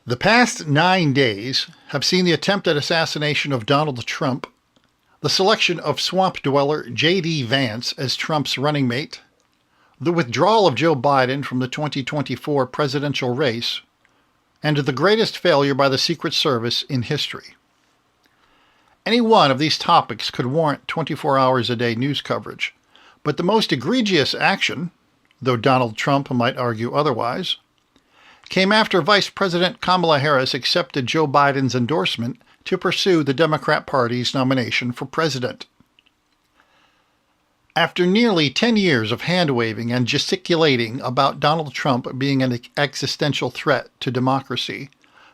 The past 9 days have seen the attempted assassination of Donald Trump, the selection of swamp dweller J.D. Vance as Trump's running mate, the withdrawal of Joe Biden from the 2024 presidential race, and the greatest failure by the Secret Service in history. Any one of these topics could warrant 24 hours a day news coverage, but the most egregious action, though Donald Trump might argue otherwise, came after Vice President Kamala Harris accepted Joe Biden's endorsement to pursue the Democrat Party's nomination for president. After nearly 10 years of hand-waving and gesticulating about Donald Trump being an existential threat to democracy,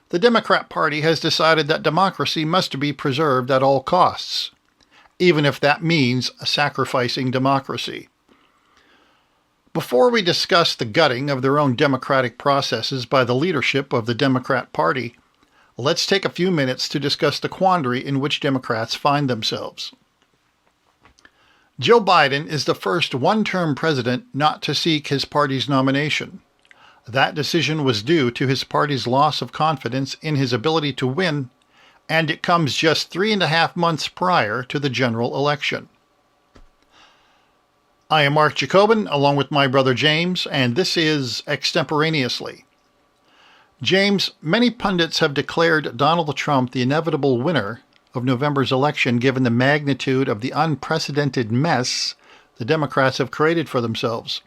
the Democrat Party has decided that democracy must be preserved at all costs, even if that means sacrificing democracy. Before we discuss the gutting of their own democratic processes by the leadership of the Democrat Party, let's take a few minutes to discuss the quandary in which Democrats find themselves. Joe Biden is the first one-term president not to seek his party's nomination. That decision was due to his party's loss of confidence in his ability to win, and it comes just 3.5 months prior to the general election. I am Mark Jacobin, along with my brother James, and this is Extemporaneously. James, many pundits have declared Donald Trump the inevitable winner of November's election given the magnitude of the unprecedented mess the Democrats have created for themselves.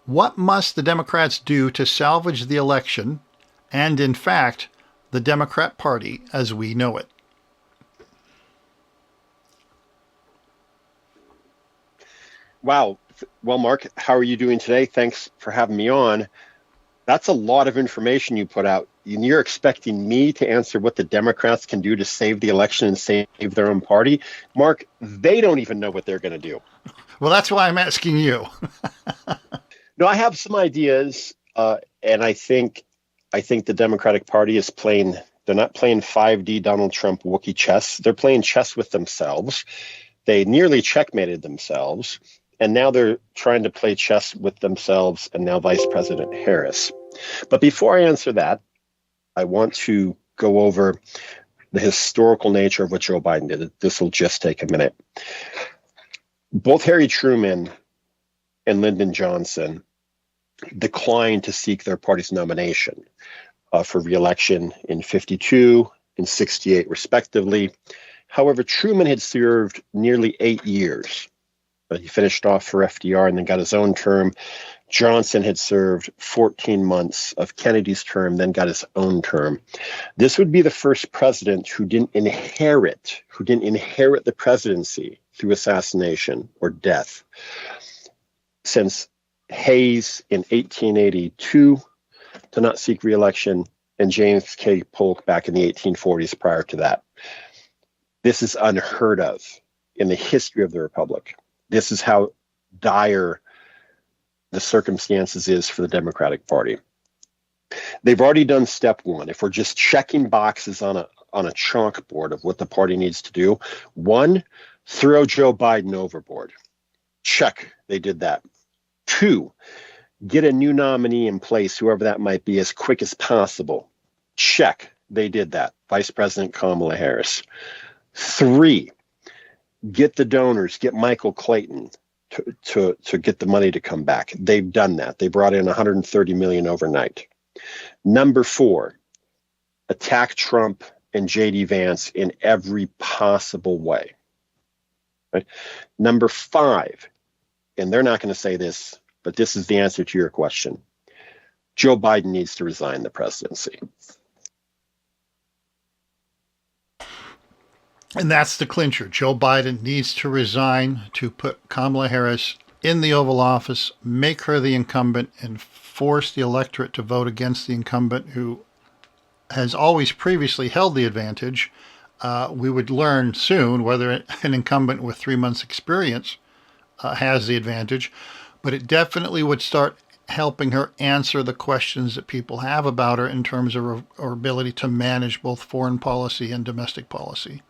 What must the Democrats do to salvage the election and, in fact, the Democrat Party as we know it? Wow. Well, Mark, how are you doing today? Thanks for having me on. That's a lot of information you put out. And you're expecting me to answer what the Democrats can do to save the election and save their own party? Mark, they don't even know what they're going to do. Well, that's why I'm asking you. No, I have some ideas, and I think the Democratic Party is playing. They're not playing 5D Donald Trump Wookiee chess. They're playing chess with themselves. They nearly checkmated themselves, and now they're trying to play chess with themselves and now Vice President Harris. But before I answer that, I want to go over the historical nature of what Joe Biden did. This will just take a minute. Both Harry Truman and Lyndon Johnson declined to seek their party's nomination for re-election in 52 and 68, respectively. However, Truman had served nearly 8 years. He finished off for FDR and then got his own term. Johnson had served 14 months of Kennedy's term, then got his own term. This would be the first president who didn't inherit the presidency through assassination or death since Hayes in 1882 to not seek re-election, and James K. Polk back in the 1840s prior to that. This is unheard of in the history of the Republic. This is how dire the circumstances is for the Democratic Party. They've already done step one. If we're just checking boxes on a chalkboard of what the party needs to do, one, throw Joe Biden overboard. Check, they did that. Two, get a new nominee in place, whoever that might be, as quick as possible. Check, they did that. Vice President Kamala Harris. Three, get the donors, get Michael Clayton to get the money to come back. They've done that. They brought in $130 million overnight. Number four, attack Trump and J.D. Vance in every possible way. Right? Number five, and they're not going to say this, but this is the answer to your question. Joe Biden needs to resign the presidency. And that's the clincher. Joe Biden needs to resign to put Kamala Harris in the Oval Office, make her the incumbent, and force the electorate to vote against the incumbent who has always previously held the advantage. We would learn soon whether an incumbent with 3 months' experience has the advantage, but it definitely would start helping her answer the questions that people have about her in terms of her ability to manage both foreign policy and domestic policy.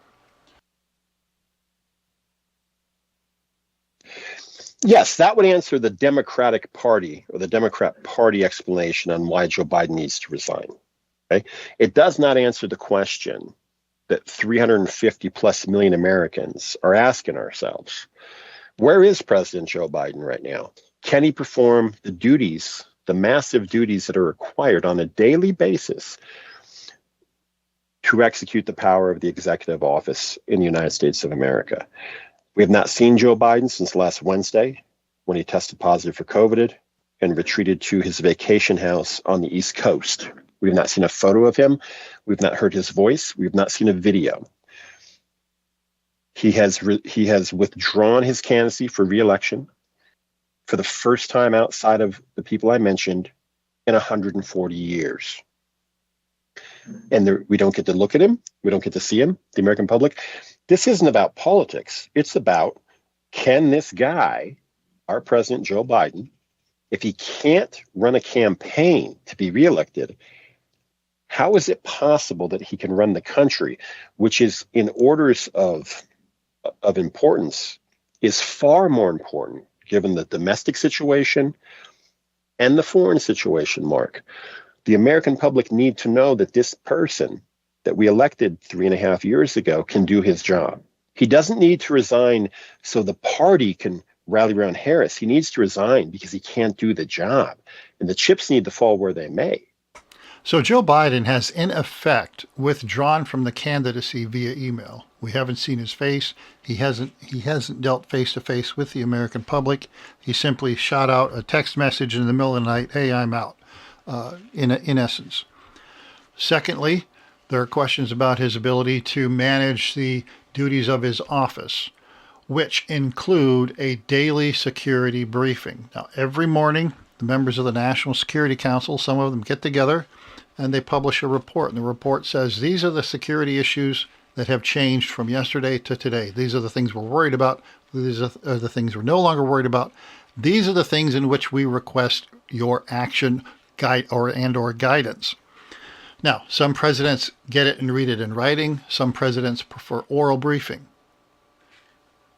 Yes, that would answer the Democratic Party or the Democrat Party explanation on why Joe Biden needs to resign. Okay? It does not answer the question that 350 plus million Americans are asking ourselves. Where is President Joe Biden right now? Can he perform the duties, the massive duties that are required on a daily basis to execute the power of the executive office in the United States of America? We have not seen Joe Biden since last Wednesday when he tested positive for COVID and retreated to his vacation house on the East Coast. We've not seen a photo of him. We've not heard his voice. We've not seen a video. He has withdrawn his candidacy for re-election for the first time outside of the people I mentioned in 140 years. And we don't get to look at him. We don't get to see him, the American public. This isn't about politics. It's about, can this guy, our President Joe Biden, if he can't run a campaign to be reelected, how is it possible that he can run the country, which is in orders of importance, is far more important given the domestic situation and the foreign situation, Mark. The American public need to know that this person that we elected 3.5 years ago can do his job. He doesn't need to resign so the party can rally around Harris. He needs to resign because he can't do the job. And the chips need to fall where they may. So Joe Biden has, in effect, withdrawn from the candidacy via email. We haven't seen his face. He hasn't dealt face-to-face with the American public. He simply shot out a text message in the middle of the night, "Hey, I'm out," in essence. Secondly, there are questions about his ability to manage the duties of his office, which include a daily security briefing. Now, every morning, the members of the National Security Council, some of them get together, and they publish a report. And the report says, these are the security issues that have changed from yesterday to today. These are the things we're worried about. These are the things we're no longer worried about. These are the things in which we request your action guide or guidance. Now, some presidents get it and read it in writing. Some presidents prefer oral briefing.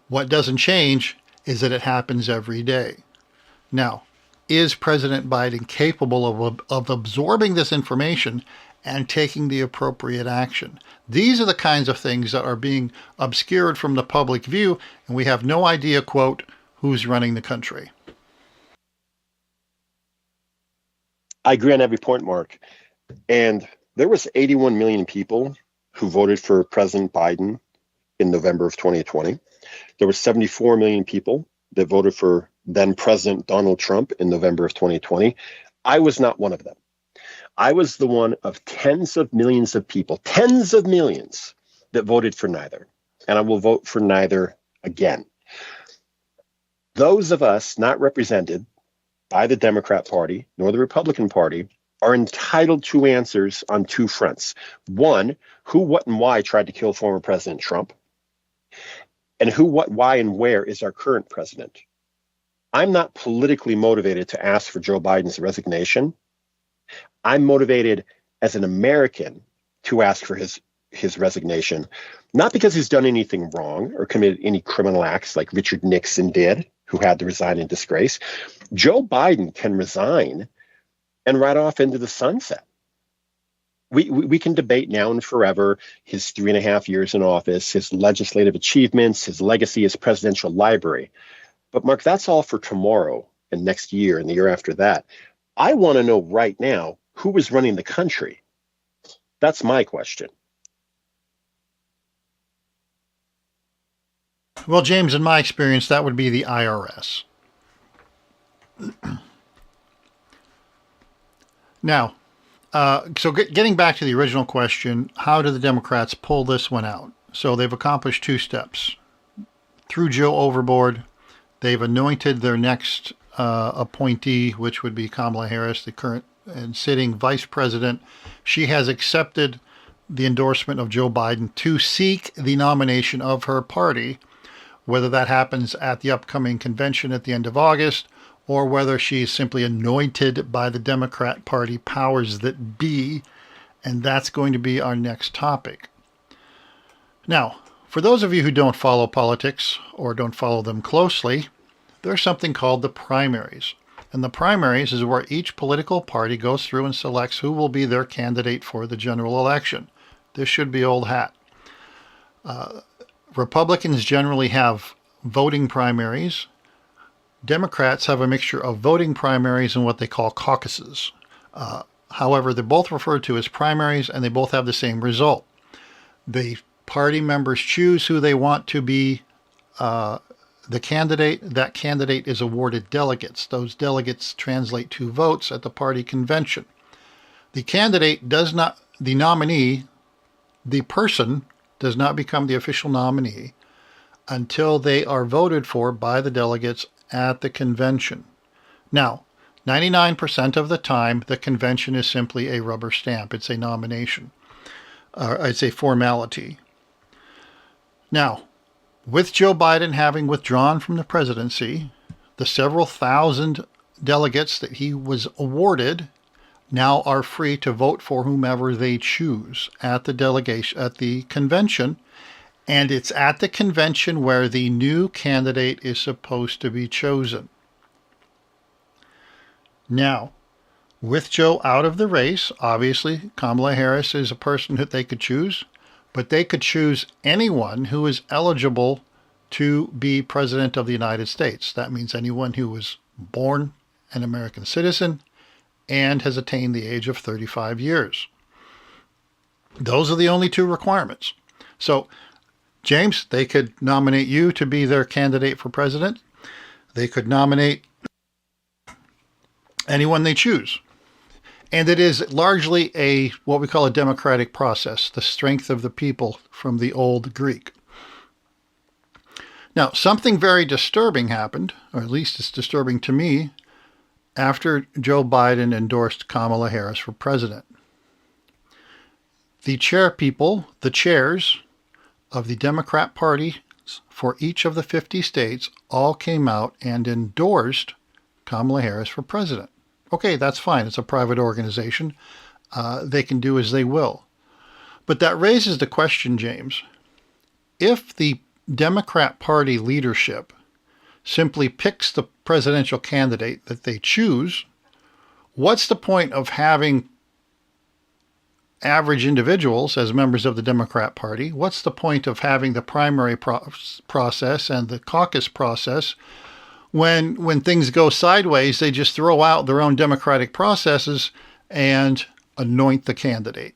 What doesn't change is that it happens every day. Now, is President Biden capable of absorbing this information and taking the appropriate action? These are the kinds of things that are being obscured from the public view, and we have no idea, quote, who's running the country. I agree on every point, Mark. And there was 81 million people who voted for President Biden in November of 2020. There were 74 million people that voted for then President Donald Trump in November of 2020. I was not one of them. I was the one of tens of millions of people, tens of millions, that voted for neither. And I will vote for neither again. Those of us not represented by the Democrat Party nor the Republican Party are entitled to answers on two fronts. One, who, what, and why tried to kill former President Trump? And who, what, why, and where is our current president? I'm not politically motivated to ask for Joe Biden's resignation. I'm motivated as an American to ask for his resignation, not because he's done anything wrong or committed any criminal acts like Richard Nixon did, who had to resign in disgrace. Joe Biden can resign and ride off into the sunset. We can debate now and forever his 3.5 years in office, his legislative achievements, his legacy, his presidential library. But Mark, that's all for tomorrow and next year and the year after that. I want to know right now who is running the country. That's my question. Well, James, in my experience, that would be the IRS. Now, so getting back to the original question, how do the Democrats pull this one out? So they've accomplished two steps. Threw Joe overboard. They've anointed their next appointee, which would be Kamala Harris, the current and sitting vice president. She has accepted the endorsement of Joe Biden to seek the nomination of her party, whether that happens at the upcoming convention at the end of August, or whether she is simply anointed by the Democrat Party powers that be, and that's going to be our next topic. Now, for those of you who don't follow politics or don't follow them closely, there's something called the primaries. And the primaries is where each political party goes through and selects who will be their candidate for the general election. This should be old hat. Republicans generally have voting primaries. Democrats have a mixture of voting primaries and what they call caucuses. However, they're both referred to as primaries, and they both have the same result. The party members choose who they want to be the candidate. That candidate is awarded delegates. Those delegates translate to votes at the party convention. The candidate does not, the nominee, the person does not become the official nominee until they are voted for by the delegates at the convention. Now, 99% of the time, the convention is simply a rubber stamp. It's a nomination. It's a formality. Now, with Joe Biden having withdrawn from the presidency, the several thousand delegates that he was awarded now are free to vote for whomever they choose at the convention, and it's at the convention where the new candidate is supposed to be chosen. Now, with Joe out of the race, obviously Kamala Harris is a person that they could choose, but they could choose anyone who is eligible to be president of the United States. That means anyone who was born an American citizen and has attained the age of 35 years. Those are the only two requirements. So, James, they could nominate you to be their candidate for president. They could nominate anyone they choose. And it is largely what we call a democratic process, the strength of the people from the old Greek. Now, something very disturbing happened, or at least it's disturbing to me, after Joe Biden endorsed Kamala Harris for president. The chairs of the Democrat Party for each of the 50 states all came out and endorsed Kamala Harris for president. Okay, that's fine. It's a private organization. They can do as they will. But that raises the question, James, if the Democrat Party leadership simply picks the presidential candidate that they choose, what's the point of having average individuals as members of the Democrat Party? What's the point of having the primary process and the caucus process when things go sideways? They just throw out their own democratic processes and anoint the candidate.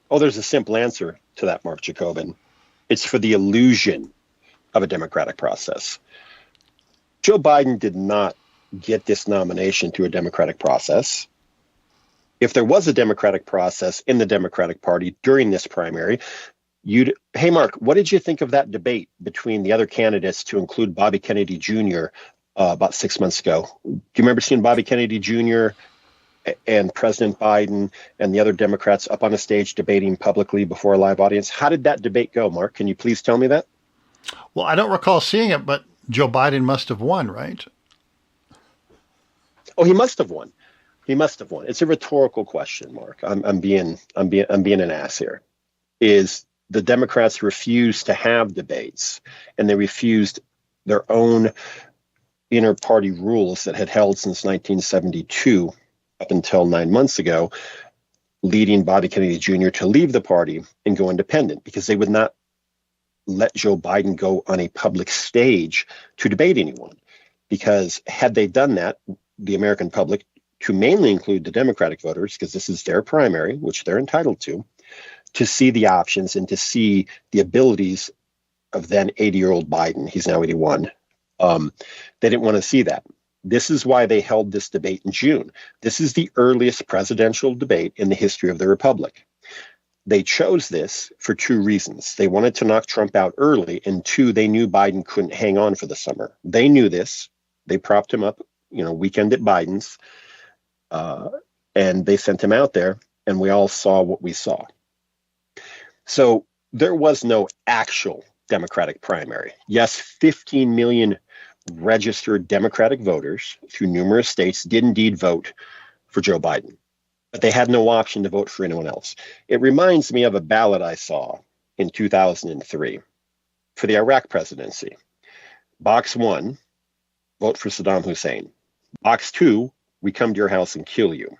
Oh, there's a simple answer to that, Mark Jacobin. It's for the illusion of a democratic process. Joe Biden did not get this nomination through a democratic process. If there was a democratic process in the Democratic Party during this primary, hey, Mark, what did you think of that debate between the other candidates to include Bobby Kennedy Jr. About 6 months ago? Do you remember seeing Bobby Kennedy Jr. and President Biden and the other Democrats up on a stage debating publicly before a live audience? How did that debate go, Mark? Can you please tell me that? Well, I don't recall seeing it, but Joe Biden must have won, right? Oh, he must have won. He must have won. It's a rhetorical question, Mark. I'm being an ass here. Is the Democrats refused to have debates, and they refused their own inter-party rules that had held since 1972 up until 9 months ago, leading Bobby Kennedy Jr. to leave the party and go independent because they would not let Joe Biden go on a public stage to debate anyone. Because had they done that, the American public, to mainly include the Democratic voters, because this is their primary, which they're entitled to see the options and to see the abilities of then 80-year-old Biden. He's now 81. They didn't want to see that. This is why they held this debate in June. This is the earliest presidential debate in the history of the Republic. They chose this for two reasons. They wanted to knock Trump out early, and two, they knew Biden couldn't hang on for the summer. They knew this. They propped him up, weekend at Biden's, and they sent him out there, and we all saw what we saw. So there was no actual Democratic primary. Yes, 15 million registered Democratic voters through numerous states did indeed vote for Joe Biden, but they had no option to vote for anyone else. It reminds me of a ballot I saw in 2003 for the Iraq presidency. Box 1 vote for Saddam Hussein. Box 2, we come to your house and kill you.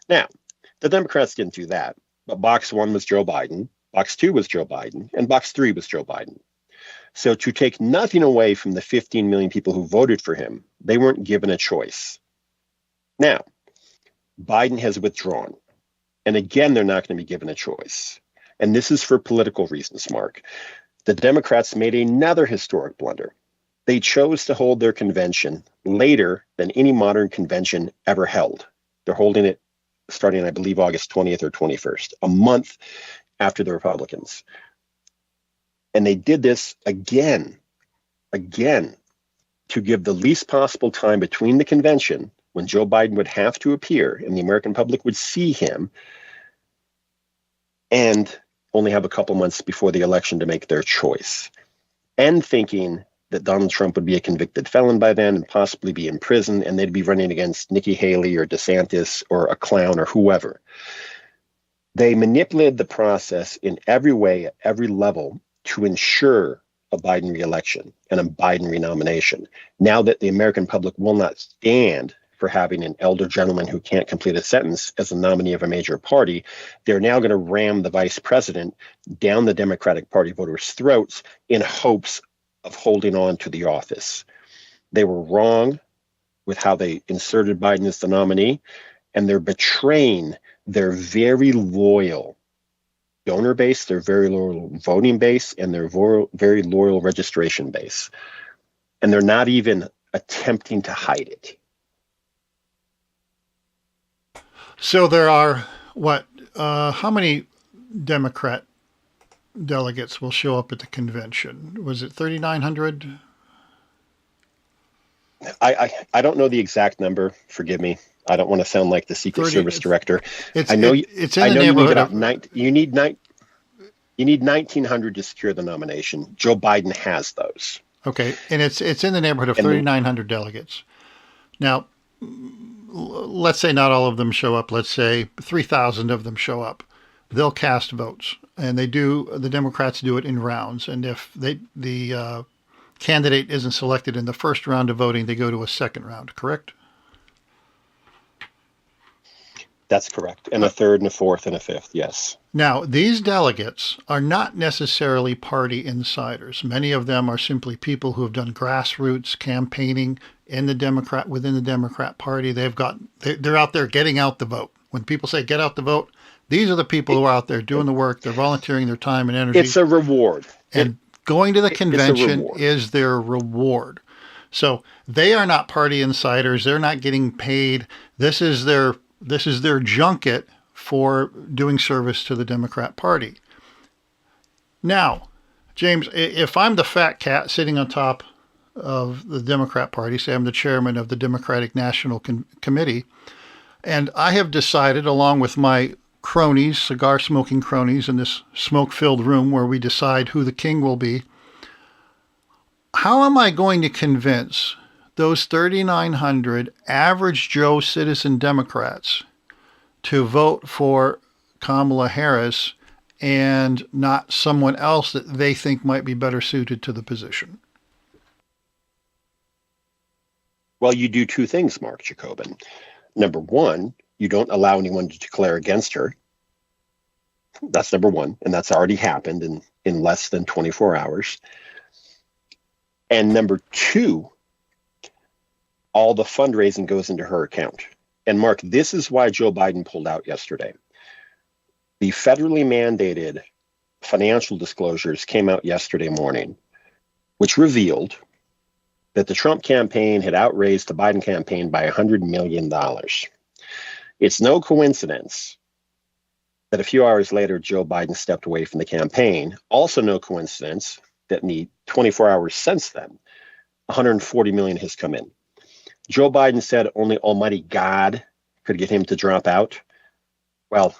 Now, the Democrats didn't do that, but box 1 was Joe Biden, box 2 was Joe Biden, and box 3 was Joe Biden. So to take nothing away from the 15 million people who voted for him, they weren't given a choice. Now, Biden has withdrawn. And again, they're not going to be given a choice. And this is for political reasons, Mark. The Democrats made another historic blunder. They chose to hold their convention later than any modern convention ever held. They're holding it starting, I believe, August 20th or 21st, a month after the Republicans. And they did this again, to give the least possible time between the convention when Joe Biden would have to appear and the American public would see him, and only have a couple months before the election to make their choice. And thinking that Donald Trump would be a convicted felon by then and possibly be in prison, and they'd be running against Nikki Haley or DeSantis or a clown or whoever. They manipulated the process in every way, at every level, to ensure a Biden reelection and a Biden renomination. Now that the American public will not stand for having an elder gentleman who can't complete a sentence as a nominee of a major party, they're now going to ram the vice president down the Democratic Party voters' throats in hopes of holding on to the office. They were wrong with how they inserted Biden as the nominee, and they're betraying their very loyal donor base, their very loyal voting base, and their very loyal registration base. And they're not even attempting to hide it. So there are, how many Democrat delegates will show up at the convention? Was it 3,900? I don't know the exact number. Forgive me. I don't want to sound like the Secret Service director. It's in the neighborhood you need 1,900 to secure the nomination. Joe Biden has those. Okay, and it's in the neighborhood of 3,900 delegates. Now, let's say not all of them show up. Let's say 3,000 of them show up. They'll cast votes, and the Democrats do it in rounds. And if the candidate isn't selected in the first round of voting, they go to a second round, correct? That's correct. And a third and a fourth and a fifth, yes. Now, these delegates are not necessarily party insiders. Many of them are simply people who have done grassroots campaigning within the Democrat Party. They're out there getting out the vote. When people say get out the vote, these are the people who are out there doing the work. They're volunteering their time and energy. It's a reward. And going to the convention is their reward. So they are not party insiders. They're not getting paid. This is their junket for doing service to the Democrat Party. Now, James, if I'm the fat cat sitting on top of the Democrat Party, say I'm the chairman of the Democratic National Committee, and I have decided, along with my cronies, cigar-smoking cronies in this smoke-filled room where we decide who the king will be, how am I going to convince those 3,900 average Joe citizen Democrats to vote for Kamala Harris and not someone else that they think might be better suited to the position? Well, you do two things, Mark Jacobin. Number one, you don't allow anyone to declare against her. That's number one, and that's already happened in less than 24 hours. And number two, all the fundraising goes into her account. And Mark, this is why Joe Biden pulled out yesterday. The federally mandated financial disclosures came out yesterday morning, which revealed that the Trump campaign had outraised the Biden campaign by $100 million. It's no coincidence that a few hours later, Joe Biden stepped away from the campaign. Also no coincidence that in the 24 hours since then, $140 million has come in. Joe Biden said only Almighty God could get him to drop out. Well,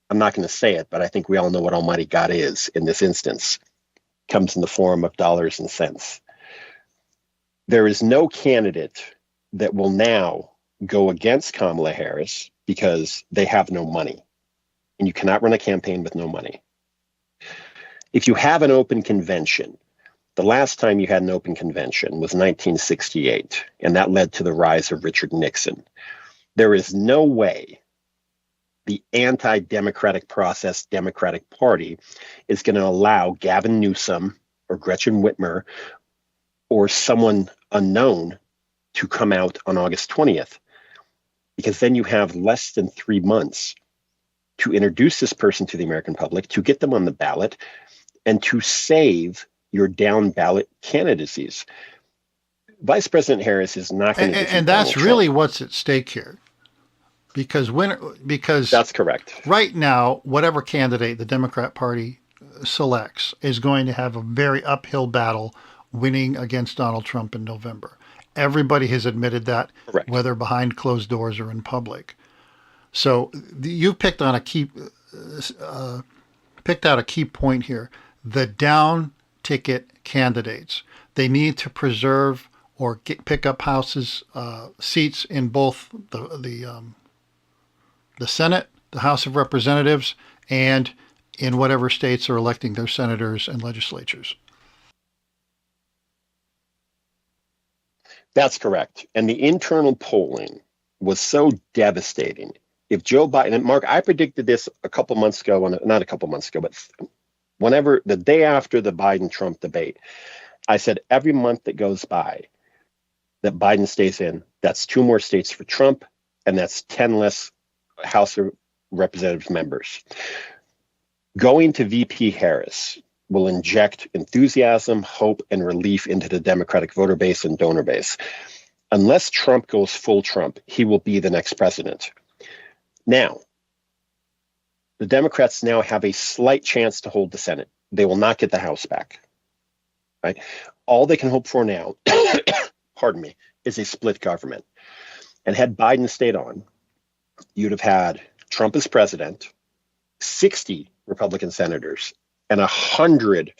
I'm not going to say it, but I think we all know what Almighty God is in this instance. It comes in the form of dollars and cents. There is no candidate that will now go against Kamala Harris because they have no money. And you cannot run a campaign with no money. If you have an open convention The last time you had an open convention was 1968, and that led to the rise of Richard Nixon. There is no way the anti-democratic process Democratic Party is going to allow Gavin Newsom or Gretchen Whitmer or someone unknown to come out on August 20th, because then you have less than 3 months to introduce this person to the American public, to get them on the ballot, and to save your down ballot candidacies. Vice President Harris is not going to defeat and that's Donald really Trump. what's at stake here. Because that's correct. Right now, whatever candidate the Democrat Party selects is going to have a very uphill battle winning against Donald Trump in November. Everybody has admitted that, Correct. Whether behind closed doors or in public. So you've picked on picked out a key point here. The down ticket candidates, they need to preserve or pick up seats in both the Senate, the House of Representatives, and in whatever states are electing their senators and legislatures. That's correct. And the internal polling was so devastating. If Joe Biden, and Mark, I predicted this a couple months ago, not a couple months ago, but whenever the day after the Biden-Trump debate, I said every month that goes by that Biden stays in, that's 2 more states for Trump, and that's 10 less House of Representatives members. Going to VP Harris will inject enthusiasm, hope, and relief into the Democratic voter base and donor base. Unless Trump goes full Trump, he will be the next president. Now, the Democrats now have a slight chance to hold the Senate. They will not get the House back. Right? All they can hope for now, pardon me, is a split government. And had Biden stayed on, you'd have had Trump as president, 60 Republican senators, and 100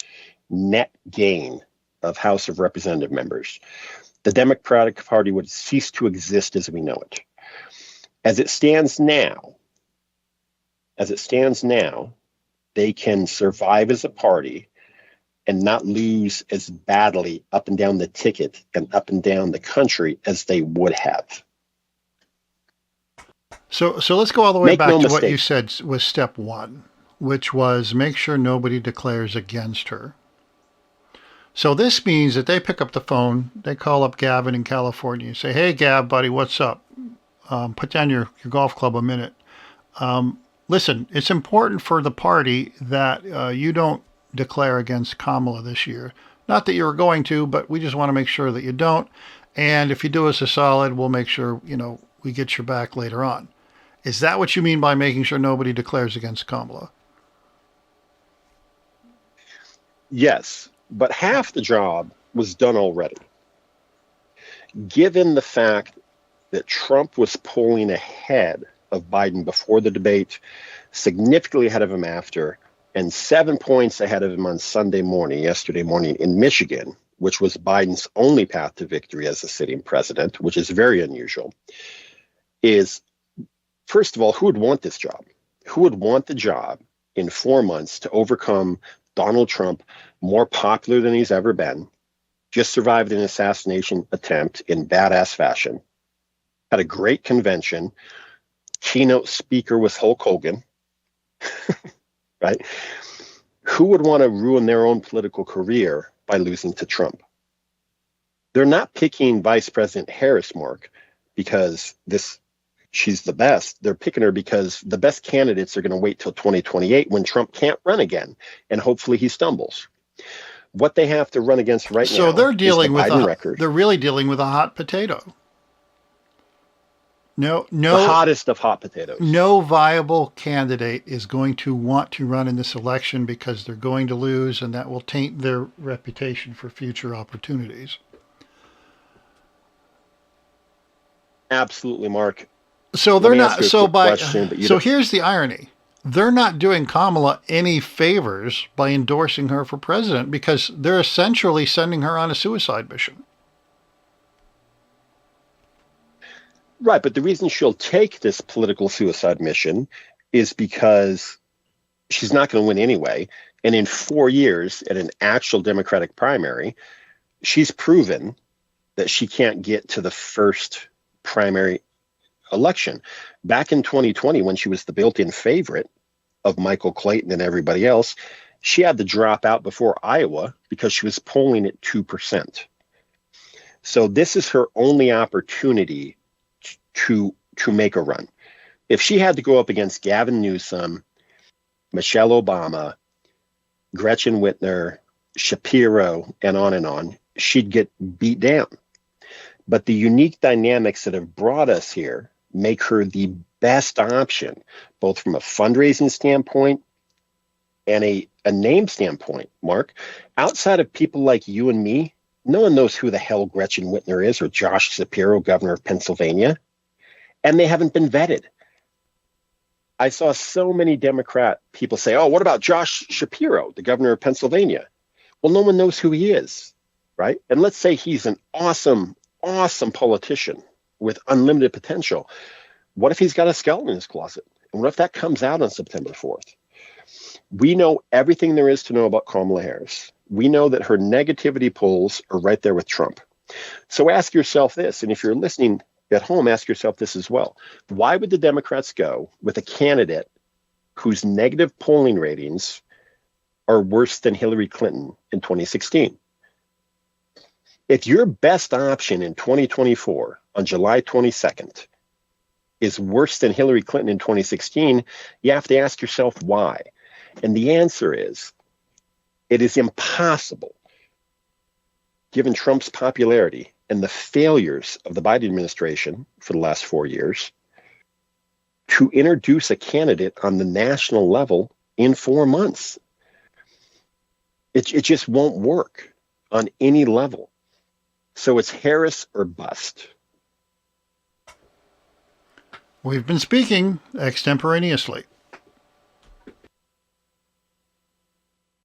net gain of House of Representative members. The Democratic Party would cease to exist as we know it. As it stands now, they can survive as a party and not lose as badly up and down the ticket and up and down the country as they would have. So let's go all the way back to mistake. What you said was step 1, which was make sure nobody declares against her. So this means that they pick up the phone, they call up Gavin in California and say, "Hey, Gav, buddy, what's up? Put down your golf club a minute. Listen, it's important for the party that you don't declare against Kamala this year. Not that you're going to, but we just want to make sure that you don't. And if you do us a solid, we'll make sure, we get your back later on." Is that what you mean by making sure nobody declares against Kamala? Yes, but half the job was done already. Given the fact that Trump was polling ahead of Biden before the debate, significantly ahead of him after, and 7 points ahead of him on yesterday morning in Michigan, which was Biden's only path to victory as a sitting president, which is very unusual, is, first of all, who would want this job? Who would want the job in 4 months to overcome Donald Trump, more popular than he's ever been, just survived an assassination attempt in badass fashion, had a great convention, keynote speaker was Hulk Hogan, right? Who would want to ruin their own political career by losing to Trump? They're not picking Vice President Harris, Mark, because she's the best. They're picking her because the best candidates are going to wait till 2028 when Trump can't run again, and hopefully he stumbles. What they have to run against now. So they're dealing with Biden record. They're really dealing with a hot potato. No, the hottest of hot potatoes. No viable candidate is going to want to run in this election because they're going to lose, and that will taint their reputation for future opportunities. Absolutely, Mark. So they're not. So here's the irony: they're not doing Kamala any favors by endorsing her for president because they're essentially sending her on a suicide mission. Right, but the reason she'll take this political suicide mission is because she's not going to win anyway. And in 4 years, at an actual Democratic primary, she's proven that she can't get to the first primary election. Back in 2020, when she was the built-in favorite of Michael Clayton and everybody else, she had to drop out before Iowa because she was polling at 2%. So this is her only opportunity to make a run. If she had to go up against Gavin Newsom, Michelle Obama, Gretchen Whitmer, Shapiro, and on, she'd get beat down. But the unique dynamics that have brought us here make her the best option, both from a fundraising standpoint and a name standpoint, Mark. Outside of people like you and me, no one knows who the hell Gretchen Whitmer is or Josh Shapiro, governor of Pennsylvania, and they haven't been vetted. I saw so many Democrat people say, oh, what about Josh Shapiro, the governor of Pennsylvania? Well, no one knows who he is, right? And let's say he's an awesome politician with unlimited potential. What if he's got a skeleton in his closet? And what if that comes out on September 4th? We know everything there is to know about Kamala Harris. We know that her negativity polls are right there with Trump. So ask yourself this, and if you're listening at home, ask yourself this as well. Why would the Democrats go with a candidate whose negative polling ratings are worse than Hillary Clinton in 2016? If your best option in 2024 on July 22nd is worse than Hillary Clinton in 2016, you have to ask yourself why. And the answer is, it is impossible, given Trump's popularity and the failures of the Biden administration for the last 4 years, to introduce a candidate on the national level in 4 months. It just won't work on any level. So it's Harris or bust. We've been speaking extemporaneously.